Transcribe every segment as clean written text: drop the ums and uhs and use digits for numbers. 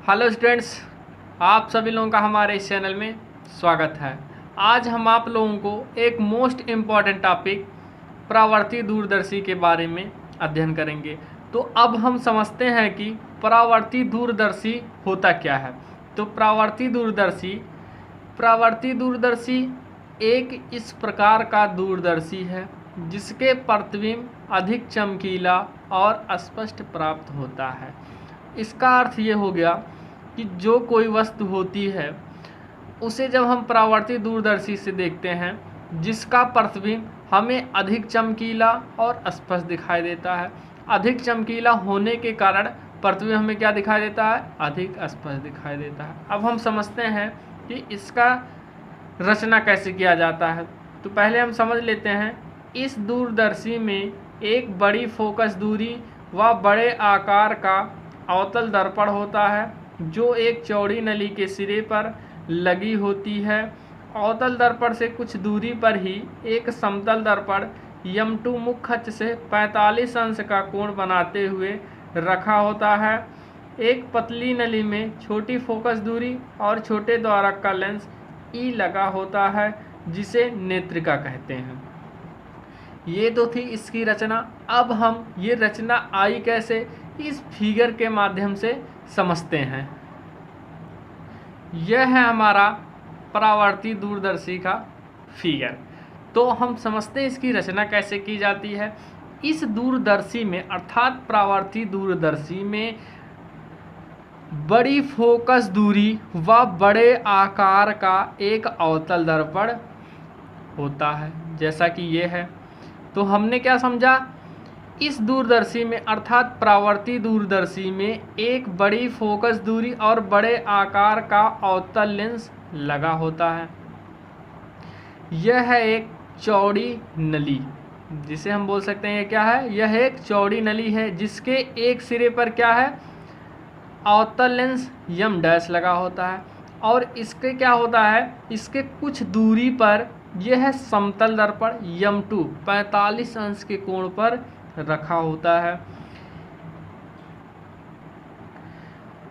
Hello students, आप सभी लोगों का हमारे इस चैनल में स्वागत है। आज हम आप लोगों को एक मोस्ट इम्पॉर्टेंट टॉपिक परावर्ती दूरदर्शी के बारे में अध्ययन करेंगे। तो अब हम समझते हैं कि परावर्ती दूरदर्शी होता क्या है। तो परावर्ती दूरदर्शी एक इस प्रकार का दूरदर्शी है जिसके प्रतिबिंब अधिक चमकीला और स्पष्ट प्राप्त होता है। इसका अर्थ ये हो गया कि जो कोई वस्तु होती है उसे जब हम परावर्ती दूरदर्शी से देखते हैं जिसका प्रतिबिंब हमें अधिक चमकीला और स्पष्ट दिखाई देता है। अधिक चमकीला होने के कारण प्रतिबिंब हमें क्या दिखाई देता है? अधिक स्पष्ट दिखाई देता है। अब हम समझते हैं कि इसका रचना कैसे किया जाता है। तो पहले हम समझ लेते हैं, इस दूरदर्शी में एक बड़ी फोकस दूरी व बड़े आकार का अवतल दर्पण होता है जो एक चौड़ी नली के सिरे पर लगी होती है। अवतल दर्पण से कुछ दूरी पर ही एक समतल दर्पण M2 मुख्य अक्ष से 45 अंश का कोण बनाते हुए रखा होता है। एक पतली नली में छोटी फोकस दूरी और छोटे द्वारक का लेंस E लगा होता है जिसे नेत्रिका कहते हैं। ये तो थी इसकी रचना। अब हम ये रचना आई कैसे, इस फिगर के माध्यम से समझते हैं। यह है हमारा परावर्ती दूरदर्शी का फिगर। तो हम समझते हैं इसकी रचना कैसे की जाती है। इस दूरदर्शी में अर्थात परावर्ती दूरदर्शी में बड़ी फोकस दूरी व बड़े आकार का एक अवतल दर्पण होता है, जैसा कि ये है। तो हमने क्या समझा, इस दूरदर्शी में अर्थात परावर्ती दूरदर्शी में एक बड़ी फोकस दूरी और बड़े आकार का अवतल लेंस लगा होता है। यह है एक चौड़ी नली, जिसे हम बोल सकते हैं ये क्या है, यह एक चौड़ी नली है जिसके एक सिरे पर क्या है, अवतल लेंस M' लगा होता है। और इसके क्या होता है, इसके कुछ दूरी पर यह समतल दर्पण M2 45 अंश के कोण पर रखा होता है।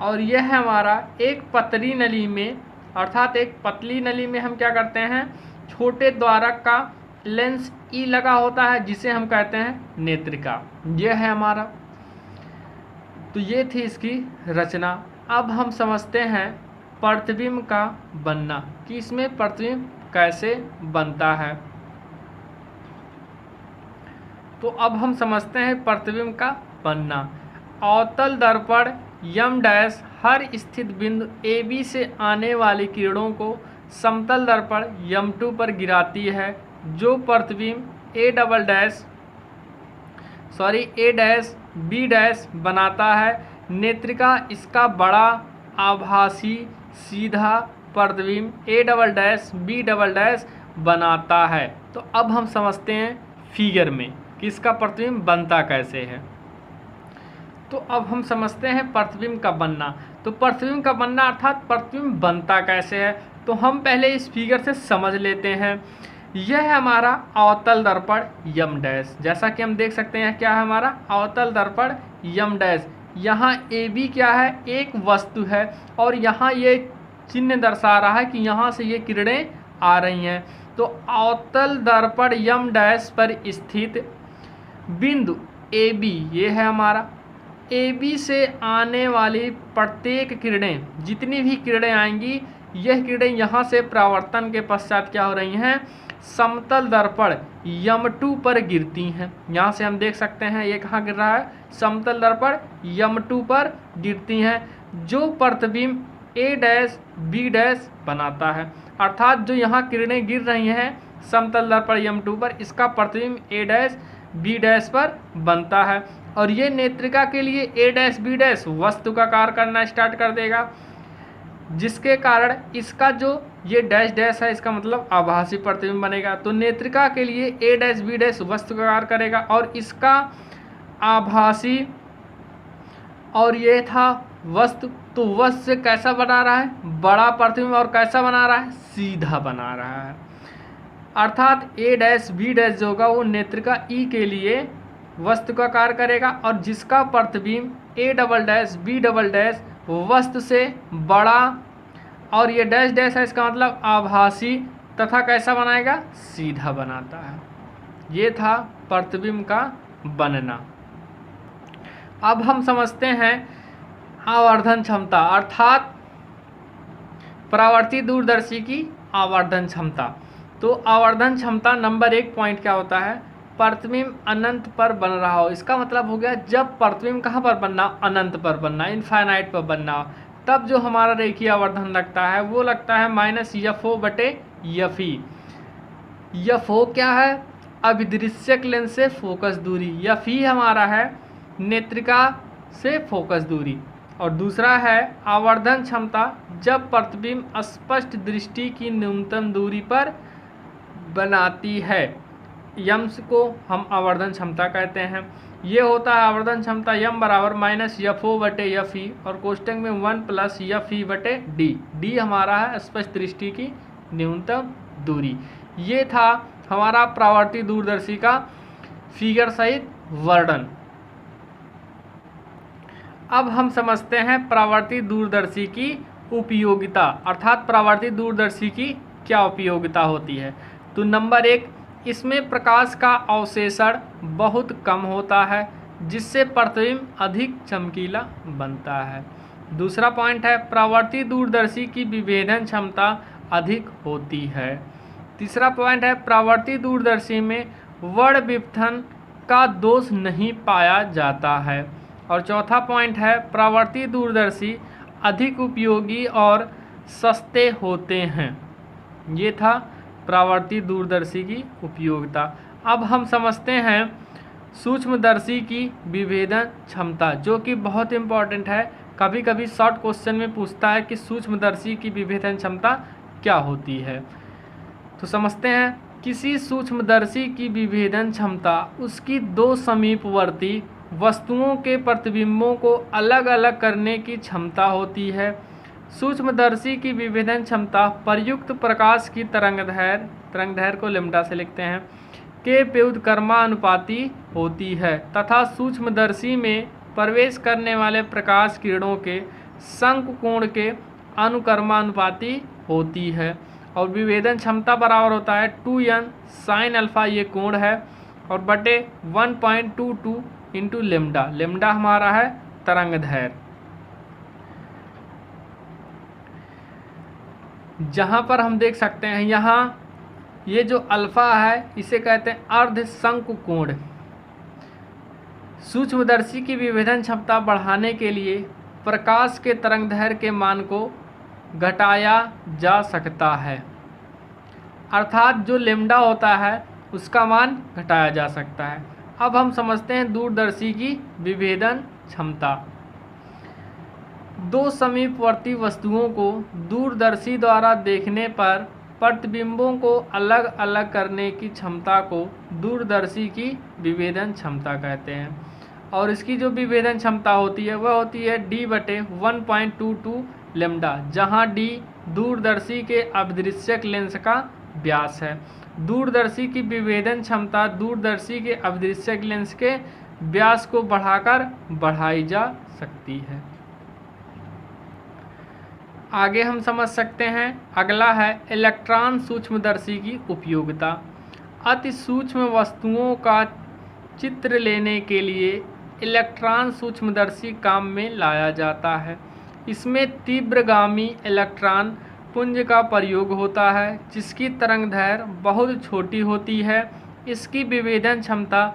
और यह है हमारा एक पतली नली में अर्थात एक पतली नली में हम क्या करते हैं, छोटे द्वारक का लेंस E लगा होता है जिसे हम कहते हैं नेत्रिका। यह है हमारा। तो ये थी इसकी रचना। अब हम समझते हैं प्रतिबिंब का बनना, कि इसमें प्रतिबिंब कैसे बनता है। तो अब हम समझते हैं प्रतिबिंब का बनना। अवतल दर्पण M' हर स्थित बिंदु AB से आने वाली किरणों को समतल दर्पण M2 पर गिराती है, जो प्रतिबिंब A', B' बनाता है। नेत्रिका इसका बड़ा आभासी सीधा प्रतिबिंब A', B' बनाता है। तो अब हम समझते हैं फिगर में कि इसका प्रतिबिंब बनता कैसे है। तो अब हम समझते हैं प्रतिबिंब का बनना। तो प्रतिबिंब का बनना अर्थात प्रतिबिंब बनता कैसे है, तो हम पहले इस फिगर से समझ लेते हैं। यह है हमारा अवतल दर्पण M', जैसा कि हम देख सकते हैं क्या है हमारा अवतल दर्पण M'। यहाँ AB क्या है, एक वस्तु है, और यहाँ ये चिन्ह दर्शा रहा है कि यहाँ से ये किरणें आ रही हैं। तो अवतल दर्पण M' पर स्थित बिंदु AB, ये है हमारा AB से आने वाली प्रत्येक किरणें, जितनी भी किरणें आएंगी, यह किरणें यहाँ से परावर्तन के पश्चात क्या हो रही हैं, समतल दर्पण M2 पर गिरती हैं। यहाँ से हम देख सकते हैं ये कहाँ गिर रहा है, समतल दर्पण M2 पर गिरती हैं, जो प्रतिबिंब A', B' बनाता है। अर्थात जो यहाँ किरणें गिर रही हैं समतल दर्पण M2 पर, इसका प्रतिबिंब A', B' पर बनता है। और ये नेत्रिका के लिए A', B' वस्तु का कार्य करना स्टार्ट कर देगा, जिसके कारण इसका जो ये डैश डैश है इसका मतलब आभासी प्रतिबिंब बनेगा। तो नेत्रिका के लिए A', B' वस्तु का कार्य करेगा और इसका आभासी, और ये था वस्तु। तो वस्तु से कैसा बना रहा है, बड़ा प्रतिबिंब, और कैसा बना रहा है, सीधा बना रहा है। अर्थात A', B' जो होगा वो नेत्रिका E के लिए वस्तु का कार्य करेगा, और जिसका प्रतिबिंब A', B' वस्तु से बड़ा, और ये डैश डैश है इसका मतलब आभासी तथा कैसा बनाएगा, सीधा बनाता है। ये था प्रतिबिंब का बनना। अब हम समझते हैं आवर्धन क्षमता अर्थात परावर्ती दूरदर्शी की आवर्धन क्षमता। तो आवर्धन क्षमता नंबर 1 पॉइंट क्या होता है, प्रतिबिंब अनंत पर बन रहा हो। इसका मतलब हो गया जब प्रतिबिंब कहाँ पर बनना, अनंत पर बनना, इनफाइनाइट पर बनना, तब जो हमारा रेखीय आवर्धन लगता है वो लगता है -FO/FE। FO क्या है, अभिदृश्यक लेंस से फोकस दूरी। FE हमारा है नेत्रिका से फोकस दूरी। और दूसरा है आवर्धन क्षमता जब प्रतिबिंब स्पष्ट दृष्टि की न्यूनतम दूरी पर बनाती है। यम्स को हम आवर्धन क्षमता कहते हैं। ये होता है आवर्धन क्षमता यम बराबर -FO/FE और कोष्टक में 1 + FE/D। D हमारा है स्पष्ट दृष्टि की न्यूनतम दूरी। ये था हमारा परावर्ती दूरदर्शी का फिगर सहित वर्णन। अब हम समझते हैं परावर्ती दूरदर्शी की उपयोगिता अर्थात परावर्ती दूरदर्शी की क्या उपयोगिता होती है। तो नंबर 1, इसमें प्रकाश का अवशेषण बहुत कम होता है जिससे प्रतिबिंब अधिक चमकीला बनता है। दूसरा पॉइंट है परावर्ती दूरदर्शी की विभेदन क्षमता अधिक होती है। तीसरा पॉइंट है परावर्ती दूरदर्शी में वर्ण विपथन का दोष नहीं पाया जाता है। और चौथा पॉइंट है परावर्ती दूरदर्शी अधिक उपयोगी और सस्ते होते हैं। ये था परावर्ती दूरदर्शी की उपयोगिता। अब हम समझते हैं सूक्ष्मदर्शी की विभेदन क्षमता, जो कि बहुत इम्पॉर्टेंट है। कभी कभी शॉर्ट क्वेश्चन में पूछता है कि सूक्ष्मदर्शी की विभेदन क्षमता क्या होती है। तो समझते हैं, किसी सूक्ष्मदर्शी की विभेदन क्षमता उसकी दो समीपवर्ती वस्तुओं के प्रतिबिंबों को अलग अलग करने की क्षमता होती है। सूक्ष्मदर्शी की विभेदन क्षमता प्रयुक्त प्रकाश की तरंगदैर्घ्य को लैम्ब्डा से लिखते हैं के व्युत्क्रमानुपाती होती है तथा सूक्ष्मदर्शी में प्रवेश करने वाले प्रकाश किरणों के शंकु कोण के अनुक्रमानुपाती होती है। और विभेदन क्षमता बराबर होता है 2n sin अल्फा, ये कोण है, और बटे 1.22 इंटू लेम्डा। लेम्डा हमारा है तरंगदैर्घ्य। जहाँ पर हम देख सकते हैं यहाँ ये जो अल्फा है इसे कहते हैं अर्ध शंकु कोण। सूक्ष्मदर्शी की विभेदन क्षमता बढ़ाने के लिए प्रकाश के तरंगदैर्घ्य के मान को घटाया जा सकता है, अर्थात जो लेम्डा होता है उसका मान घटाया जा सकता है। अब हम समझते हैं दूरदर्शी की विभेदन क्षमता। दो समीपवर्ती वस्तुओं को दूरदर्शी द्वारा देखने पर प्रतिबिंबों को अलग अलग करने की क्षमता को दूरदर्शी की विभेदन क्षमता कहते हैं। और इसकी जो विभेदन क्षमता होती है वह होती है D/1.22 लेम्डा, जहाँ D दूरदर्शी के अभिदृश्यक लेंस का व्यास है। दूरदर्शी की विभेदन क्षमता दूरदर्शी के अभिदृश्यक लेंस के व्यास को बढ़ाकर बढ़ाई जा सकती है। आगे हम समझ सकते हैं, अगला है इलेक्ट्रॉन सूक्ष्मदर्शी की उपयोगिता। अति सूक्ष्म वस्तुओं का चित्र लेने के लिए इलेक्ट्रॉन सूक्ष्मदर्शी काम में लाया जाता है। इसमें तीव्रगामी इलेक्ट्रॉन पुंज का प्रयोग होता है जिसकी तरंगदैर्घ्य बहुत छोटी होती है। इसकी विभेदन क्षमता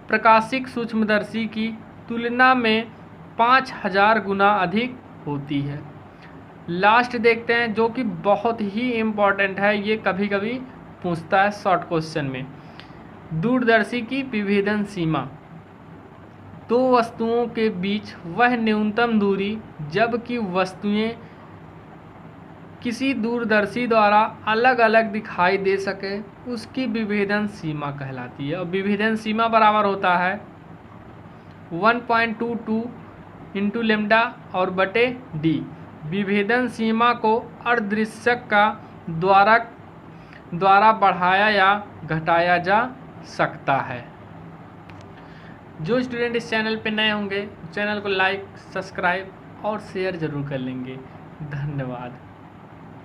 प्रकाशिक सूक्ष्मदर्शी की तुलना में 5000 गुना अधिक होती है। लास्ट देखते हैं जो कि बहुत ही इम्पॉर्टेंट है, ये कभी कभी पूछता है शॉर्ट क्वेश्चन में। दूरदर्शी की विभेदन सीमा, दो वस्तुओं के बीच वह न्यूनतम दूरी जबकि वस्तुएं किसी दूरदर्शी द्वारा अलग अलग दिखाई दे सके उसकी विभेदन सीमा कहलाती है। और विभेदन सीमा बराबर होता है 1.22 इंटू लेम्डा और बटे D। विभेदन सीमा को अर्धदृश्यक का द्वारा बढ़ाया या घटाया जा सकता है। जो स्टूडेंट इस चैनल पे नए होंगे चैनल को लाइक, सब्सक्राइब और शेयर ज़रूर कर लेंगे। धन्यवाद।